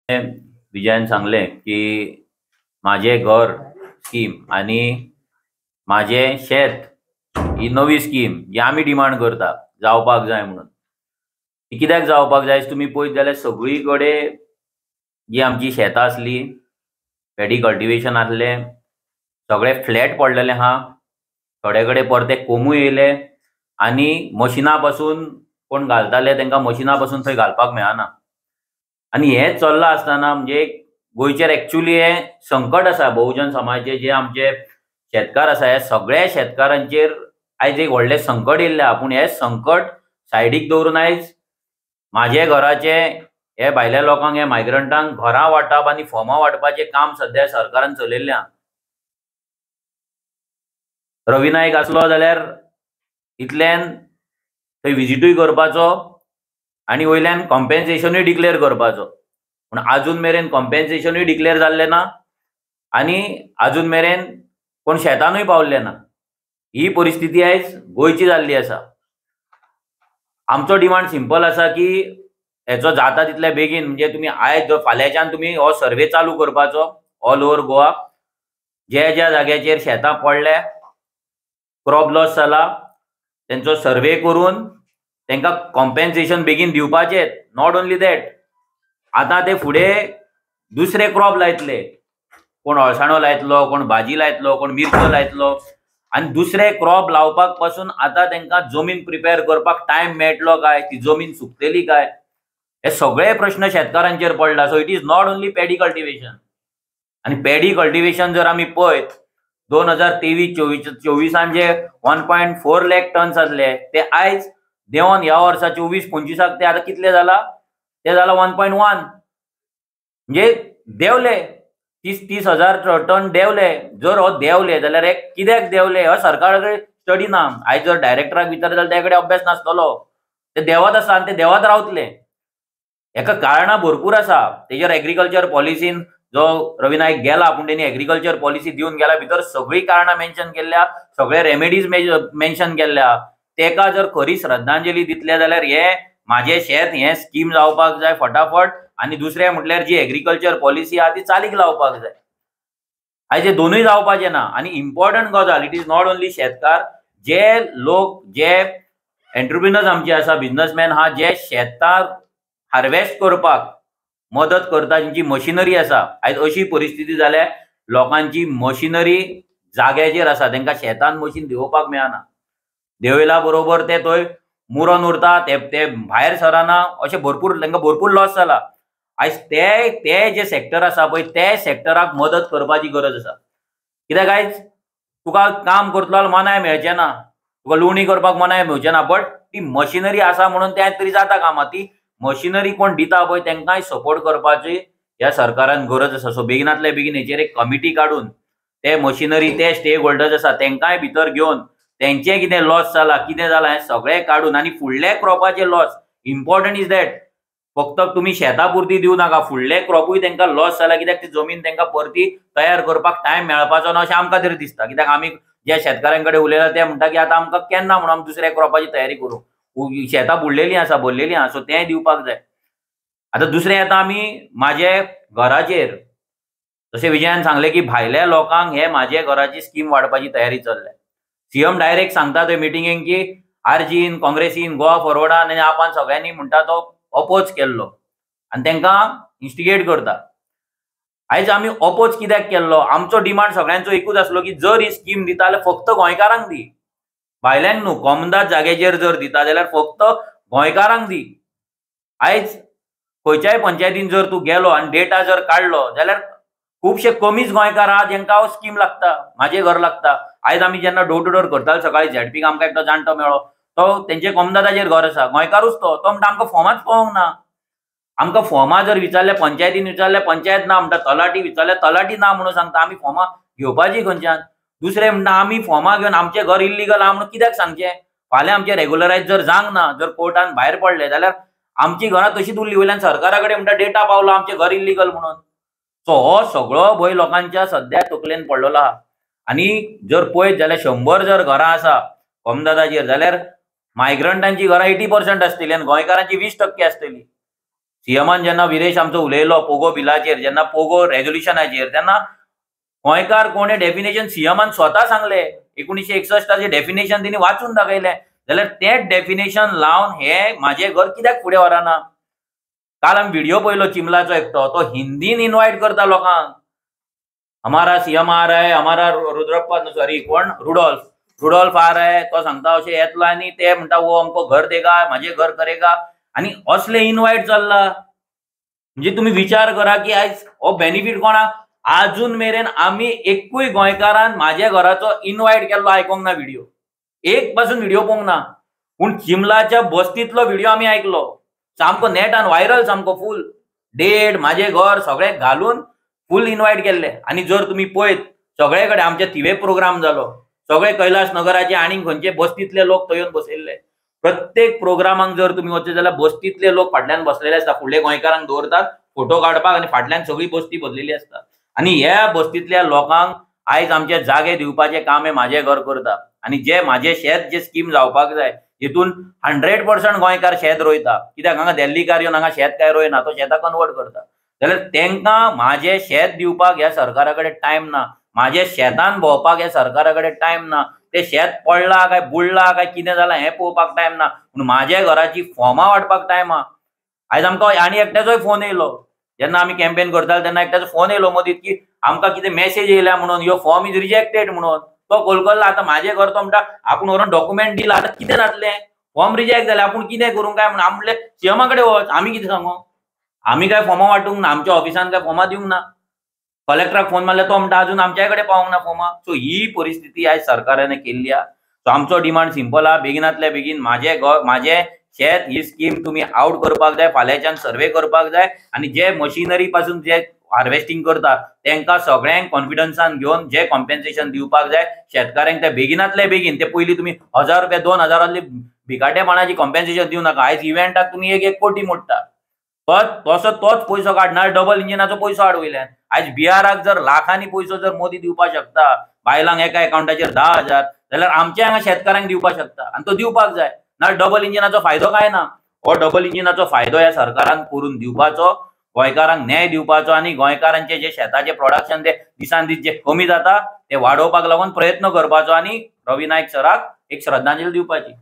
विजयान सांगले की माझे घर स्कीम आणि माझे शेत ही नवी स्कीम जी आम्ही डिमांड करता जावपाक जाय म्हणून. ती कित्याक जावपाक जाय तुम्ही पळयत जाल्यार सगळीकडे जी आमची शेतां आसली, पॅडी कल्टिवेशन आसले, सगळे फ्लॅट पडलेले आहा. थोडे कडेन परते कोमूय येयले आनी मशिनां पासून कोण घालताले तांकां मशिनां पासून थंय घालपाक मेळना. आनी हें चल्लां आसतना म्हणजे गोंयचेर एक्चुअली हे संकट आसा बहुजन समाजाचे जे आमचे शेतकार आसा हे सगळ्या शेतकारांचेर आयज एक व्हडलें संकट येयल्लें आहा. पूण हें संकट सायडीक दवरून आयज म्हाजे घराचे हे भायल्या लोकांक हे मायग्रंटांक घरां वांटप आनी फॉर्मां वांटपाचें काम सध्या सरकारान चलयल्लें आहा. रवी नायक आसलो जाल्यार इतल्यान थंय विजीटूय करपाचो आनी वयल्यान कॉम्पेन्सेशनूय डिक्लेअर करपाचो. पूण आजून मेरेन कॉम्पेन्सेशनूय डिक्लेअर जाल्लें ना आनी आजून मेरेन कोण शेतानूय पावल्ले ना. ही परिस्थिती आयज गोंयची जाल्ली आसा. आमचो डिमांड सिंपल आसा की हेचो जाता तितले बेगीन म्हणजे तुमी आयज फाल्यांच्यान तुमी हो सर्वे चालू करपाचो ऑल ओव्हर गोवा. ज्या ज्या जाग्याचेर शेतां पडल्या, क्रॉप लॉस जाला, तेंचो सर्वे करून तांकां कॉम्पेन्सेशन बेगीन दिवपाचें. नॉट ओन्ली दॅट, आतां ते फुडें दुसरे क्रॉप लायतले. कोण अळसाणो लायतलो, कोण भाजी लायतलो, कोण मिरच्यो लायतलो आनी दुसरे क्रॉप लावपाक पासून आतां तांकां जमीन प्रिपेर करपाक टायम मेळटलो काय, ती जमीन सुकतली काय, हे सगळे प्रश्न शेतकारांचेर पडला. So it is not only paddy cultivation. आनी पॅडी कल्टिवेशन जर आमी पळयत 2023-24 जे 1.4 लाख टन्स आसले ते आयज देंवन ह्या वर्सा 24-25 ते आतां कितले जाला, ते जाला 1.1. म्हणजे देंवले 30,000 टन देंवले. जर हो देंवले जाल्यार हे कित्याक देंवले हो सरकारा कडेन स्टडी ना. आयज जर डायरेक्टराक विचारत जाल्यार त्या कडेन अभ्यास नासतलो. ते देंवत आसा आनी ते देंवत रावतले. हेका कारणां भरपूर आसा. तेजेर एग्रीकल्चर पॉलिसीन जो रवी नायक गेला पूण तेणी एग्रीकल्चर पॉलिसी दिवन गेला भितर सगळी कारणां मेन्शन केल्ल्या, सगळे रेमेडीज मेन्शन केल्ल्या. तेका जर खरी श्रद्धांजली दितले जाल्यार हे माझे शेत हे स्कीम जावपाक जाय फटाफट आनी दुसरे म्हटल्यार जी एग्रीकल्चर पॉलिसी आहा ती चालीक लावपाक जाय. आयज हे दोनूय जावपाचें ना. आनी इम्पॉर्टंट गजाल, इट इज नॉट ओन्ली शेतकार, जे लोक जे एंटरप्रिनर्स आमचे आसा, बिझनसमॅन आहा, जे शेतां हार्वेस्ट करपाक मदत करता, जी मशिनरी आसा. आयज अशी परिस्थिती जाल्या लोकांची मशिनरी जाग्याचेर आसा, तांकां शेतान मशीन देंवोवपाक मेळना. देंवयला बरोबर ते थंय मुरोन उरता, ते भायर सरना. अशें भरपूर तांकां भरपूर लॉस जाला. आयज ते जे सेक्टर आसा पळय ते सेक्टराक मदत करपाची गरज आसा. कित्याक आयज तुका काम करतलो जाल्यार मनाय मेळचें ना, तुका लुवणी करपाक मनाय मेळचें ना. बट ती मशिनरी आसा म्हणून तें तरी जाता कामां. ती मशिनरी कोण दिता पळय तांकांय सपोर्ट करपाची ह्या सरकारान गरज आसा. सो बेगिनांतल्या बेगीन हेचेर एक कमिटी काडून ते मशिनरी ते स्टेक होल्डर्स आसा तांकांय भितर घेवन तेंचें कितें लॉस जाला, कितें जाला हें सगळें काडून आनी फुडल्या क्रॉपाचे लॉस इम्पॉर्टंट इज दॅट फक्त तुमी शेतां पुरती दिवं नाका, फुडले क्रॉपूय तांकां लॉस जाला. कित्याक ती जमीन तांकां परती तयार करपाक टायम मेळपाचो ना अशें आमकां तरी दिसता. कित्याक आमी ज्या शेतकारां कडेन उलयला ते म्हणटा की आतां आमकां केन्ना म्हणून आमी दुसऱ्या क्रॉपाची तयारी करूं. शेतां बुडलेलीं आसा, भरलेलीं आहा, सो तें दिवपाक जाय. आतां दुसरें येता आमी म्हाजे घराचेर. जशें विजयान सांगलें की भायल्या लोकांक हे म्हाजे घराची स्कीम वाडपाची तयारी चल्ल्या. सीएम डायरेक्ट सांगता थंय मिटिंगेक की आरजीन, काँग्रेसीन, गोवा फॉरवर्डान आनी आपण सगळ्यांनी म्हणटा तो अपोज केल्लो आनी तांकां इन्स्टिगेट करता. आयज आमी अपोज कित्याक केल्लो? आमचो डिमांड सगळ्यांचो एकूच आसलो की जर ही स्कीम दिता जाल्यार फक्त गोंयकारांक दी, भायल्यांक न्हू. कॉमदाद जाग्याचेर जर दिता जाल्यार फक्त गोंयकारांक दी. आयज खंयच्याय पंचायतीन जर तूं गेलो आनी डेटा जर काडलो जाल्यार खुबशे कमीच गोंयकार आहा जेंकां हो स्कीम लागता, म्हाजें घर लागता. आयज आमी जेन्ना डोर टू डोर करताले सकाळी झेडपीक आमकां एकटो जाणटो मेळ्ळो, तो तेंचे कॉमदादाचेर घर आसा, गोंयकारूच तो म्हणटा आमकां फॉर्माच पळोवंक ना. आमकां फॉर्मां जर विचारले पंचायतीन विचारले पंचायत ना म्हणटा, तलाटी विचारले तलाटी ना म्हणून सांगता. आमी फॉर्मां घेवपाची खंयच्यान? दुसरे म्हणटा आमी फॉर्मां घेवन आमचें घर इल्लीगल आहा म्हणून कित्याक सांगचें? फाल्यां आमचें रेग्युलरायज जर जावंक ना, जर कोर्टान भायर पडले जाल्यार आमची घरां तशींच उरलीं. वयल्यान सरकारा कडेन म्हणटा डेटा पावलो आमचें घर इल्लीगल म्हणून. सो हो सगळो भंय लोकांच्या सद्या तकलेन पडलेलो आहा. आनी जर पळयत जाल्यार 100 जर घरां आसा कॉमदादाचेर जाल्यार मायग्रंटांची घरां 80% आसतलीं आनी गोंयकारांची 20% आसतलीं. सीएमान जेन्ना विरेश आमचो उलयलो पोगो बिलाचेर, जेन्ना पोगो रेझोल्युशनाचेर, तेन्ना गोंयकार कोण हें डेफिनेशन सीएमान स्वता सांगले. 1961 डेफिनेशन तिने वाचून दाखयलें. जाल्यार तें डेफिनेशन लावन हे माझे घर कित्याक फुडें व्हरना? काल आमी व्हिडिओ पळयलो चिमलाचो एकटो, तो हिंदीन इन्वायट करता लोकांक. हमारा सीएम आ रहा है, हमारा रुद्रप्पा सॉरी कोण रुडॉल्फ आ रहा है, तो सांगता अशें येतलो आनी ते म्हणटा वो हमको घर देगा, माझे घर करेगा, आणि असले इन्वायट चल्ला. म्हणजे तुम्ही विचार करा की आयज हो बेनिफिट कोणाक? अजून मेरेन आम्ही एकूय गोंयकारान माझ्या घराचो इन्वायट केल्लो आयकोंक ना व्हिडिओ. एक पासून व्हिडिओ पळोवंक ना. पूण चिमलाच्या बस्तीतलो व्हिडिओ आम्ही ऐकलो. सामको नेटान व्हायरल, सामको फुल डेट माझे घर सगळे घालून फुल इन्वायट केल्ले. आणि जर तुम्ही पळयत सगळे कडेन आमचे थिवे प्रोग्राम जालो, सगळे कैलास नगराचे आनी खंयचे बस्तीतले लोक थंय येवन बसयल्ले. प्रत्येक प्रोग्रामाक जर तुम्ही वचत जाल्यार बस्तीतले लोक फाटल्यान बसलेले असतात. फुडले गोंयकारांक दवरतात फोटो काडपाक आनी फाटल्यान सगळी बस्ती भरलेली असता. आणि ह्या बस्तीतल्या लोकांक आयज आमचे जागे दिवपाचे काम हे माझे घर करता. आणि जे माझे शेत जे स्कीम जावपाक जाय हितून 100% गोंयकार शेत रोयता. कित्याक हांगा दिल्लीकार येवन हांगा शेत काय रोयना, तो शेतां कन्वर्ट करता. जाल्यार तेंकां माझे शेत दिवपाक ह्या सरकारा कडेन टायम ना. माझे शेतान भोंवपाक ह्या सरकारा कडेन टायम ना. ते शेत पडला काय बुडला काय कितें जालां हें पळोवपाक टायम ना. पूण माझ्या घराची फॉर्मां वाटपाक टायम हा. आयज आमकां आनी एकट्याचोय फोन येयलो. जेन्ना आमी कॅम्पेन करताले तेन्ना एकट्याचो फोन येयलो मदींत की आमकां कितें मेसेज येयल्या म्हणून, यो फॉर्म इज रिजेक्टेड म्हणून. तो कोलकोल्ला. आतां म्हाजे घर तो म्हणटा आपूण व्हरोन डॉक्युमेंट दिला, आतां कितें जातलें? फॉर्म रिजेक्ट जाले, आपूण कितें करूं काय म्हणून. आमी म्हणलें सीएमा कडेन वच. आमी कितें सांगू? आमी काय फॉर्मां वांटूंक ना, आमच्या ऑफिसान काय फॉर्मां दिवंक ना. कलेक्टराक फोन मारल्यार तो म्हणटा अजून आमच्या कडेन पावूंक ना फॉर्मां. सो ही परिस्थिती आयज सरकारान केल्ली आहा. सो आमचो डिमांड सिंपल आहा, बेगिनातल्या बेगीन माझे शेत ही स्कीम तुम्ही आउट करपाक जाय. फाल्यांच्यान सर्वे करपाक जाय. आणि जे मशिनरी पासून जे हार्वेस्टिंग करतात तेंकां सगळ्यांक कॉन्फिडन्सान घेवन जे कॉम्पेन्सेशन दिवपाक जाय शेतकऱ्यांक, ते बेगिनातले बेगीन. ते पयलीं तुम्ही 1000 रुपया 2000 भिकाटेपणाची कॉम्पेन्सेशन दिवं नाका. आयज इव्हेंटाक तुम्ही 1 कोटी मोडटा. तोच पयसो काडणार, डबल इंजिनाचो पयसो हाड वयल्यान. आयज बिहाराक जर लाखांनी पयसो जर मोदी दिवपाक शकता, बायलांक एका अकाउंटाचेर 10,000, जाल्यार आमच्या हांगा शेतकऱ्यांक दिवपाक शकता. आणि तो दिवपाक जाय ना. डबल इंजिनाचो फायदो काय ना. हो डबल इंजिनाचो फायदो ह्या सरकारान करून दिवपाचो, गोंयकारांक न्याय दिवपाचो. आणि गोंयकारांचे जे शेताचे प्रोडक्शन ते दिसान दीस जे कमी जाता ते वाडोवपाक लागून प्रयत्न करपाचो. आणि रवी नायक सराक एक श्रद्धांजली दिवपाची.